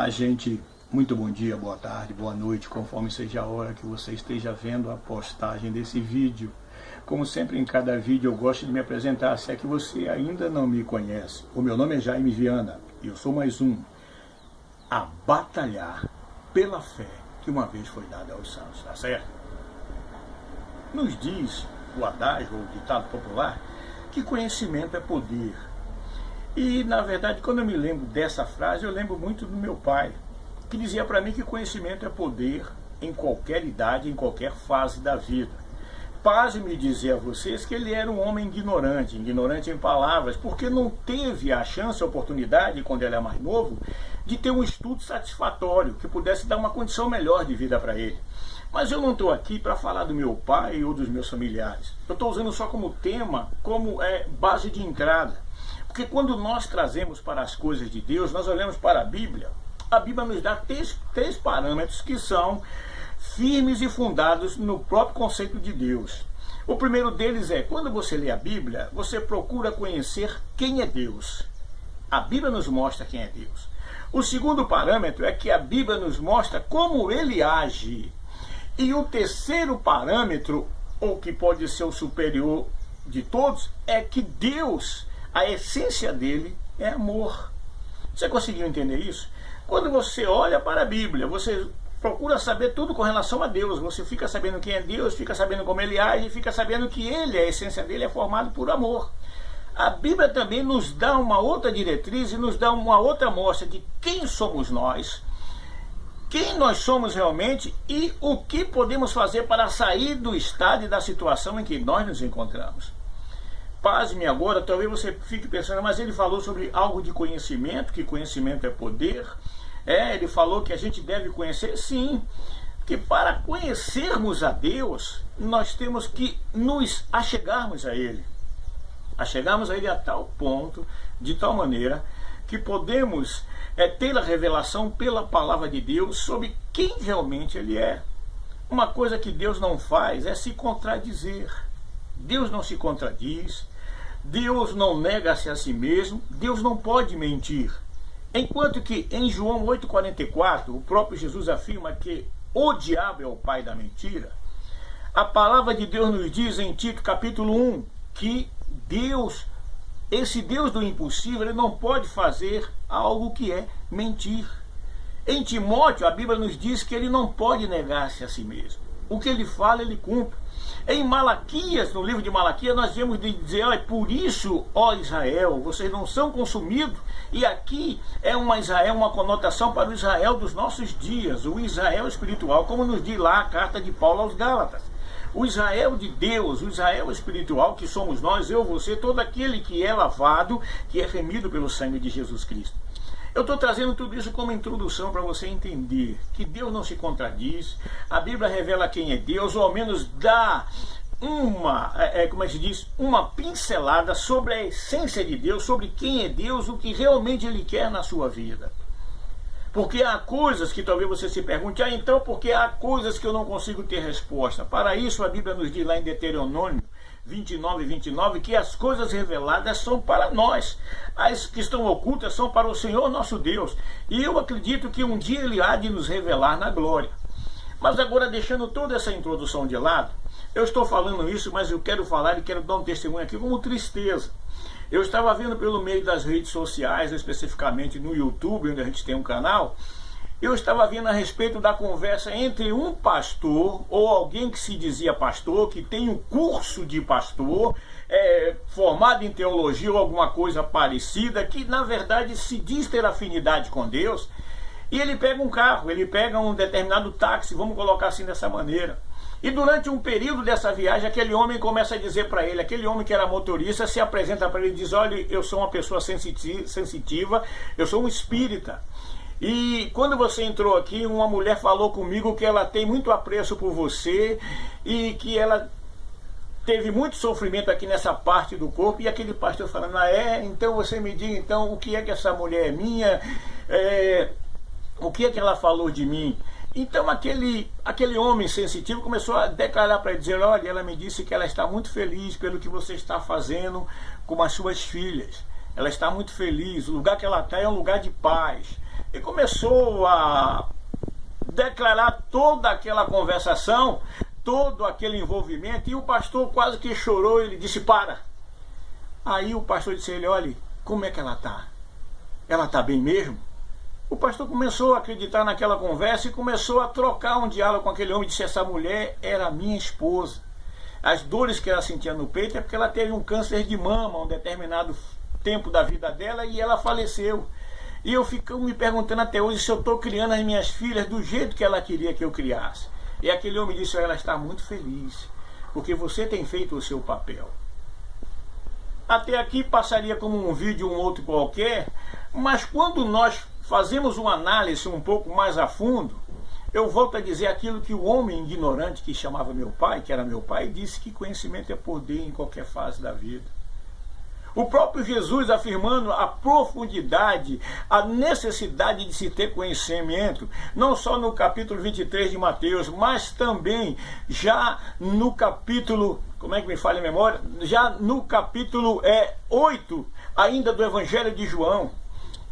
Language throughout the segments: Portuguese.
Olá, gente. Muito bom dia, boa tarde, boa noite, conforme seja a hora que você esteja vendo a postagem desse vídeo. Como sempre, em cada vídeo eu gosto de me apresentar, se é que você ainda não me conhece. O meu nome é Jaime Viana e eu sou mais um a batalhar pela fé que uma vez foi dada aos santos, tá certo? Nos diz o adágio ou o ditado popular que conhecimento é poder. E, na verdade, quando eu me lembro dessa frase, eu lembro muito do meu pai, que dizia para mim que conhecimento é poder em qualquer idade, em qualquer fase da vida. Pasme dizer a vocês que ele era um homem ignorante em palavras, porque não teve a chance, a oportunidade, quando ele era mais novo, de ter um estudo satisfatório, que pudesse dar uma condição melhor de vida para ele. Mas eu não estou aqui para falar do meu pai ou dos meus familiares. Eu estou usando só como tema, como base de entrada. Porque quando nós trazemos para as coisas de Deus, nós olhamos para a Bíblia nos dá três parâmetros que são firmes e fundados no próprio conceito de Deus. O primeiro deles é, quando você lê a Bíblia, você procura conhecer quem é Deus. A Bíblia nos mostra quem é Deus. O segundo parâmetro é que a Bíblia nos mostra como ele age. E o terceiro parâmetro, ou que pode ser o superior de todos, é que Deus, a essência dele é amor. Você conseguiu entender isso? Quando você olha para a Bíblia, você procura saber tudo com relação a Deus. Você fica sabendo quem é Deus, fica sabendo como ele age, fica sabendo que ele, a essência dele, é formado por amor. A Bíblia também nos dá uma outra diretriz e nos dá uma outra amostra de quem somos nós, quem nós somos realmente e o que podemos fazer para sair do estado e da situação em que nós nos encontramos. Pasme agora, talvez você fique pensando, mas ele falou sobre algo de conhecimento, que conhecimento é poder. Ele falou que a gente deve conhecer, sim, que para conhecermos a Deus, nós temos que nos achegarmos a Ele. Achegarmos a Ele a tal ponto, de tal maneira, que podemos ter a revelação pela palavra de Deus sobre quem realmente Ele é. Uma coisa que Deus não faz é se contradizer. Deus não se contradiz, Deus não nega-se a si mesmo, Deus não pode mentir. Enquanto que em João 8,44, o próprio Jesus afirma que o diabo é o pai da mentira, a palavra de Deus nos diz em Tito capítulo 1, que Deus, esse Deus do impossível, ele não pode fazer algo que é mentir. Em Timóteo, a Bíblia nos diz que ele não pode negar-se a si mesmo. O que ele fala, ele cumpre. Em Malaquias, no livro de Malaquias, nós vemos de dizer, por isso, ó Israel, vocês não são consumidos. E aqui é uma Israel, uma conotação para o Israel dos nossos dias, o Israel espiritual, como nos diz lá a carta de Paulo aos Gálatas. O Israel de Deus, o Israel espiritual, que somos nós, eu, você, todo aquele que é lavado, que é remido pelo sangue de Jesus Cristo. Eu estou trazendo tudo isso como introdução para você entender que Deus não se contradiz, a Bíblia revela quem é Deus, ou ao menos dá uma pincelada sobre a essência de Deus, sobre quem é Deus, o que realmente Ele quer na sua vida. Porque há coisas que talvez você se pergunte, então porque há coisas que eu não consigo ter resposta. Para isso a Bíblia nos diz lá em Deuteronômio 29, que as coisas reveladas são para nós, as que estão ocultas são para o Senhor nosso Deus, e eu acredito que um dia Ele há de nos revelar na glória. Mas agora, deixando toda essa introdução de lado, eu estou falando isso, mas eu quero falar e quero dar um testemunho aqui como tristeza. Eu estava vendo pelo meio das redes sociais, especificamente no YouTube, onde a gente tem um canal, eu estava vendo a respeito da conversa entre um pastor, ou alguém que se dizia pastor, que tem um curso de pastor, formado em teologia ou alguma coisa parecida, que na verdade se diz ter afinidade com Deus, e ele pega um carro, ele pega um determinado táxi, vamos colocar assim dessa maneira. E durante um período dessa viagem, aquele homem começa a dizer para ele, aquele homem que era motorista, se apresenta para ele e diz, olha, eu sou uma pessoa sensitiva, eu sou um espírita. E quando você entrou aqui, uma mulher falou comigo que ela tem muito apreço por você e que ela teve muito sofrimento aqui nessa parte do corpo. E aquele pastor falando, então você me diga então o que é que essa mulher é minha, o que é que ela falou de mim. Então aquele homem sensitivo começou a declarar para ele, dizer, olha, ela me disse que ela está muito feliz pelo que você está fazendo com as suas filhas. Ela está muito feliz, o lugar que ela está é um lugar de paz. e começou a declarar toda aquela conversação, todo aquele envolvimento, e o pastor quase que chorou. Ele disse: para. Aí o pastor disse a ele: olha, como é que ela está? Ela está bem mesmo? O pastor começou a acreditar naquela conversa e começou a trocar um diálogo com aquele homem. Disse: essa mulher era minha esposa. As dores que ela sentia no peito é porque ela teve um câncer de mama a um determinado tempo da vida dela e ela faleceu. E eu fico me perguntando até hoje se eu estou criando as minhas filhas do jeito que ela queria que eu criasse. E aquele homem disse: ela está muito feliz, porque você tem feito o seu papel. Até aqui passaria como um vídeo, um outro qualquer, mas quando nós fazemos uma análise um pouco mais a fundo, eu volto a dizer aquilo que o homem ignorante que chamava meu pai, que era meu pai, disse: que conhecimento é poder em qualquer fase da vida. O próprio Jesus afirmando a profundidade, a necessidade de se ter conhecimento, não só no capítulo 23 de Mateus, mas também já no capítulo, como é que me falha a memória? Já no capítulo 8, ainda do Evangelho de João,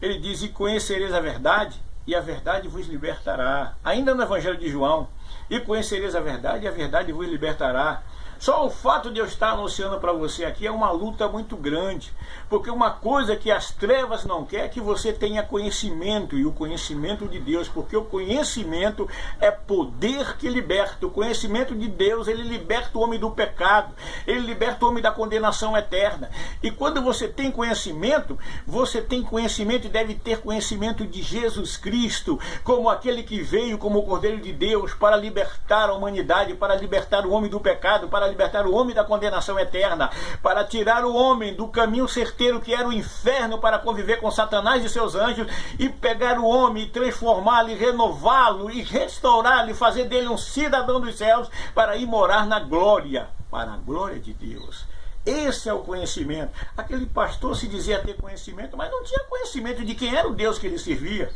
ele diz: e conhecereis a verdade, e a verdade vos libertará. Ainda no Evangelho de João: e conhecereis a verdade, e a verdade vos libertará. Só o fato de eu estar anunciando para você aqui é uma luta muito grande, porque uma coisa que as trevas não quer é que você tenha conhecimento, e o conhecimento de Deus, porque o conhecimento é poder que liberta. O conhecimento de Deus, ele liberta o homem do pecado, ele liberta o homem da condenação eterna. E quando você tem conhecimento e deve ter conhecimento de Jesus Cristo, como aquele que veio como o Cordeiro de Deus para libertar a humanidade, para libertar o homem do pecado, para libertar o homem da condenação eterna, para tirar o homem do caminho certeiro que era o inferno, para conviver com Satanás e seus anjos, e pegar o homem, transformá-lo, renová-lo e restaurá-lo, e fazer dele um cidadão dos céus, para ir morar na glória, para a glória de Deus. Esse é o conhecimento. Aquele pastor se dizia ter conhecimento, mas não tinha conhecimento de quem era o Deus que ele servia.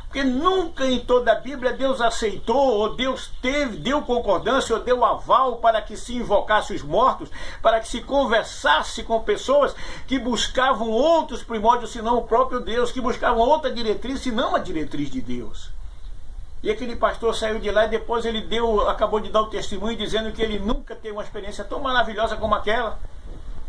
Porque nunca em toda a Bíblia Deus aceitou, ou Deus deu concordância, ou deu aval para que se invocasse os mortos, para que se conversasse com pessoas que buscavam outros primórdios senão o próprio Deus, que buscavam outra diretriz senão a diretriz de Deus. E aquele pastor saiu de lá e depois ele acabou de dar o testemunho dizendo que ele nunca teve uma experiência tão maravilhosa como aquela.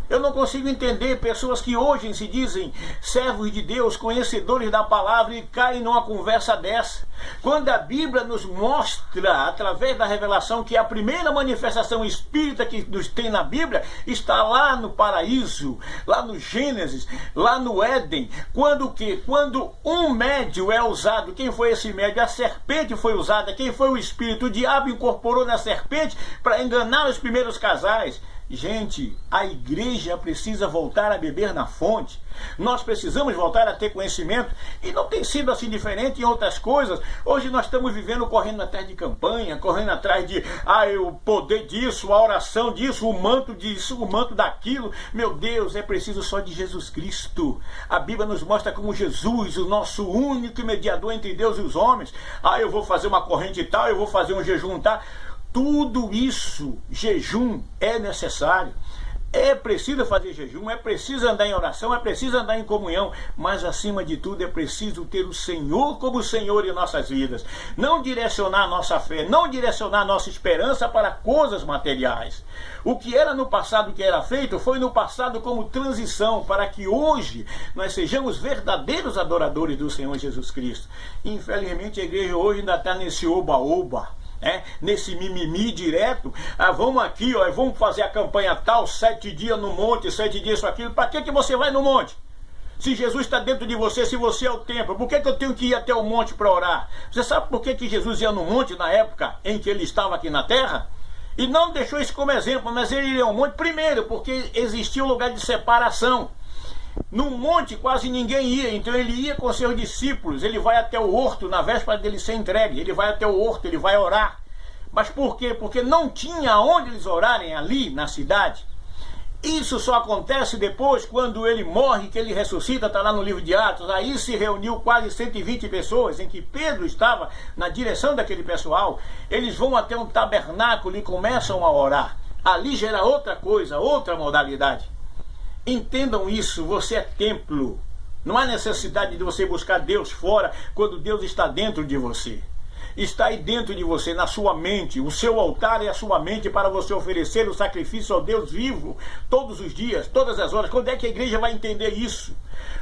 Eu não consigo entender pessoas que hoje se dizem servos de Deus, conhecedores da palavra, e caem numa conversa dessa. Quando a Bíblia nos mostra, através da revelação, que a primeira manifestação espírita que nos tem na Bíblia está lá no paraíso, lá no Gênesis, lá no Éden. Quando um médio é usado, quem foi esse médio? A serpente foi usada. Quem foi o espírito? O diabo incorporou na serpente para enganar os primeiros casais. Gente, a igreja precisa voltar a beber na fonte. Nós precisamos voltar a ter conhecimento. E não tem sido assim diferente em outras coisas. Hoje nós estamos vivendo correndo atrás de campanha, correndo atrás de o poder disso, a oração disso, o manto disso, o manto daquilo. Meu Deus, é preciso só de Jesus Cristo. A Bíblia nos mostra como Jesus, o nosso único mediador entre Deus e os homens. Eu vou fazer uma corrente tal, eu vou fazer um jejum tal. Tudo isso, jejum é necessário. É preciso fazer jejum, é preciso andar em oração, é preciso andar em comunhão, mas acima de tudo é preciso ter o Senhor como Senhor em nossas vidas. Não direcionar a nossa fé, não direcionar a nossa esperança para coisas materiais. O que era no passado, que era feito, foi no passado como transição para que hoje nós sejamos verdadeiros adoradores do Senhor Jesus Cristo. Infelizmente a igreja hoje ainda está nesse oba-oba. Nesse mimimi direto. Vamos aqui, vamos fazer a campanha tal, 7 dias no monte, 7 dias isso, aquilo. Para que você vai no monte? Se Jesus está dentro de você, se você é o templo, por que eu tenho que ir até o monte para orar? Você sabe por que Jesus ia no monte na época em que ele estava aqui na terra? E não deixou isso como exemplo, mas ele ia ao monte primeiro, porque existia um lugar de separação. No monte quase ninguém ia, então ele ia com seus discípulos. Ele vai até o horto na véspera dele ser entregue. Ele vai até o horto, ele vai orar. Mas por quê? Porque não tinha onde eles orarem ali na cidade. Isso só acontece depois, quando ele morre, que ele ressuscita, está lá no livro de Atos. Aí se reuniu quase 120 pessoas, em que Pedro estava na direção daquele pessoal. Eles vão até um tabernáculo e começam a orar. Ali já era outra coisa, outra modalidade. Entendam isso, você é templo. Não há necessidade de você buscar Deus fora quando Deus está dentro de você. Está aí dentro de você, na sua mente. O seu altar é a sua mente para você oferecer o sacrifício ao Deus vivo todos os dias, todas as horas. Quando é que a igreja vai entender isso?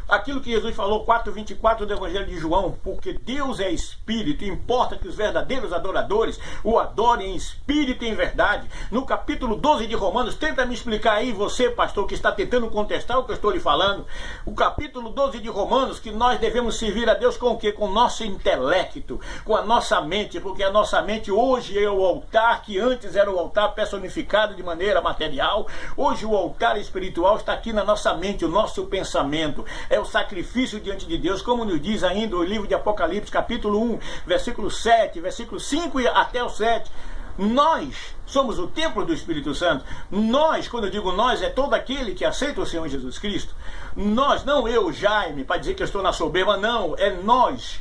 Aquilo que Jesus falou, 4:24 do Evangelho de João, porque Deus é Espírito, importa que os verdadeiros adoradores o adorem em Espírito e em verdade. No capítulo 12 de Romanos, tenta me explicar aí, você, pastor, que está tentando contestar o que eu estou lhe falando. O capítulo 12 de Romanos, que nós devemos servir a Deus com o quê? Com o nosso intelecto, com a nossa mente, porque a nossa mente hoje é o altar, que antes era o altar personificado de maneira material. Hoje o altar espiritual está aqui na nossa mente, o nosso pensamento. É o sacrifício diante de Deus, como nos diz ainda o livro de Apocalipse, capítulo 1, versículo 7, versículo 5 e até o 7. Nós somos o templo do Espírito Santo. Nós, quando eu digo nós, é todo aquele que aceita o Senhor Jesus Cristo. Nós, não eu, Jaime, para dizer que eu estou na soberba, não, é nós,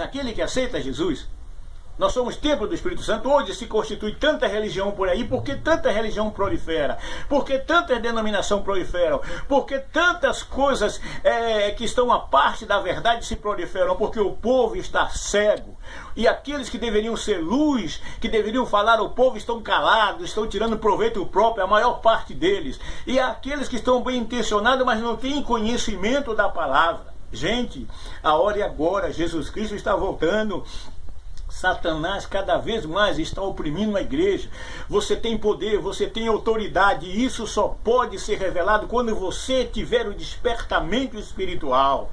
aquele que aceita Jesus. Nós somos templo do Espírito Santo. Hoje se constitui tanta religião por aí. Por que tanta religião prolifera? Por que tantas denominações proliferam? Por que tantas coisas que estão à parte da verdade se proliferam? Porque o povo está cego. E aqueles que deveriam ser luz, que deveriam falar ao povo, estão calados, estão tirando proveito próprio, a maior parte deles. E aqueles que estão bem intencionados, mas não têm conhecimento da palavra. Gente, a hora é agora. Jesus Cristo está voltando. Satanás cada vez mais está oprimindo a igreja. Você tem poder, você tem autoridade, e isso só pode ser revelado quando você tiver o despertamento espiritual.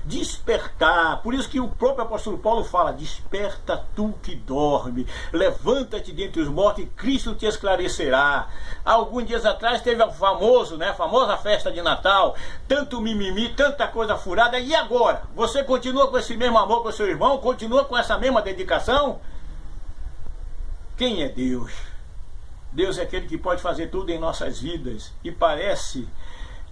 Despertar, por isso que o próprio apóstolo Paulo fala: desperta tu que dorme, levanta-te dentre os mortos e Cristo te esclarecerá. Há alguns dias atrás teve a famosa festa de Natal, tanto mimimi, tanta coisa furada, e agora? Você continua com esse mesmo amor com o seu irmão? Continua com essa mesma dedicação? Quem é Deus? Deus é aquele que pode fazer tudo em nossas vidas, e parece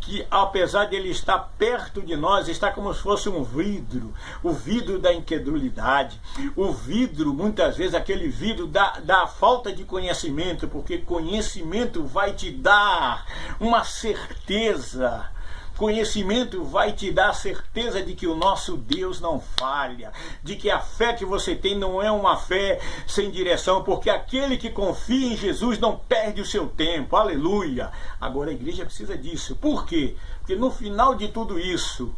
que apesar de ele estar perto de nós, está como se fosse um vidro, o vidro da incredulidade, o vidro, muitas vezes, aquele vidro da falta de conhecimento, porque conhecimento vai te dar uma certeza. Conhecimento vai te dar a certeza de que o nosso Deus não falha, de que a fé que você tem não é uma fé sem direção, porque aquele que confia em Jesus não perde o seu tempo, aleluia. Agora a igreja precisa disso. Por quê? Porque no final de tudo isso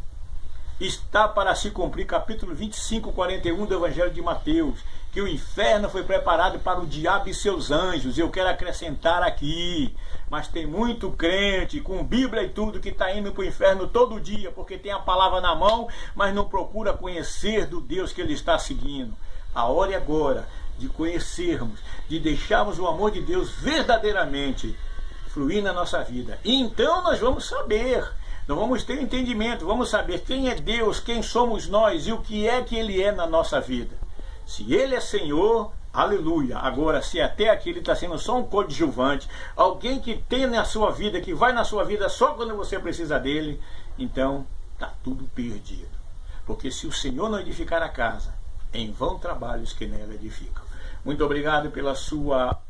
está para se cumprir capítulo 25, 41 do Evangelho de Mateus, que o inferno foi preparado para o diabo e seus anjos. Eu quero acrescentar aqui, mas tem muito crente com Bíblia e tudo que está indo para o inferno todo dia, porque tem a palavra na mão, mas não procura conhecer do Deus que ele está seguindo. A hora é agora de conhecermos, de deixarmos o amor de Deus verdadeiramente fluir na nossa vida. E então nós vamos saber, nós vamos ter entendimento, vamos saber quem é Deus, quem somos nós e o que é que Ele é na nossa vida. Se Ele é Senhor, aleluia. Agora, se até aqui Ele está sendo só um coadjuvante, alguém que tem na sua vida, que vai na sua vida só quando você precisa dEle, então está tudo perdido. Porque se o Senhor não edificar a casa, em vão trabalhos que nela edificam. Muito obrigado pela sua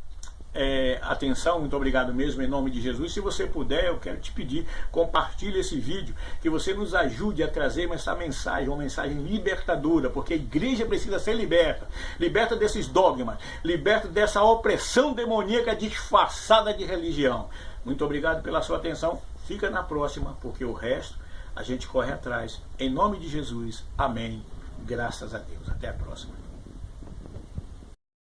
atenção, muito obrigado mesmo em nome de Jesus. Se você puder, eu quero te pedir, compartilhe esse vídeo, que você nos ajude a trazer essa mensagem, uma mensagem libertadora, porque a igreja precisa ser liberta desses dogmas, liberta dessa opressão demoníaca disfarçada de religião. Muito obrigado pela sua atenção, fica na próxima, porque o resto a gente corre atrás, em nome de Jesus, amém, graças a Deus, até a próxima.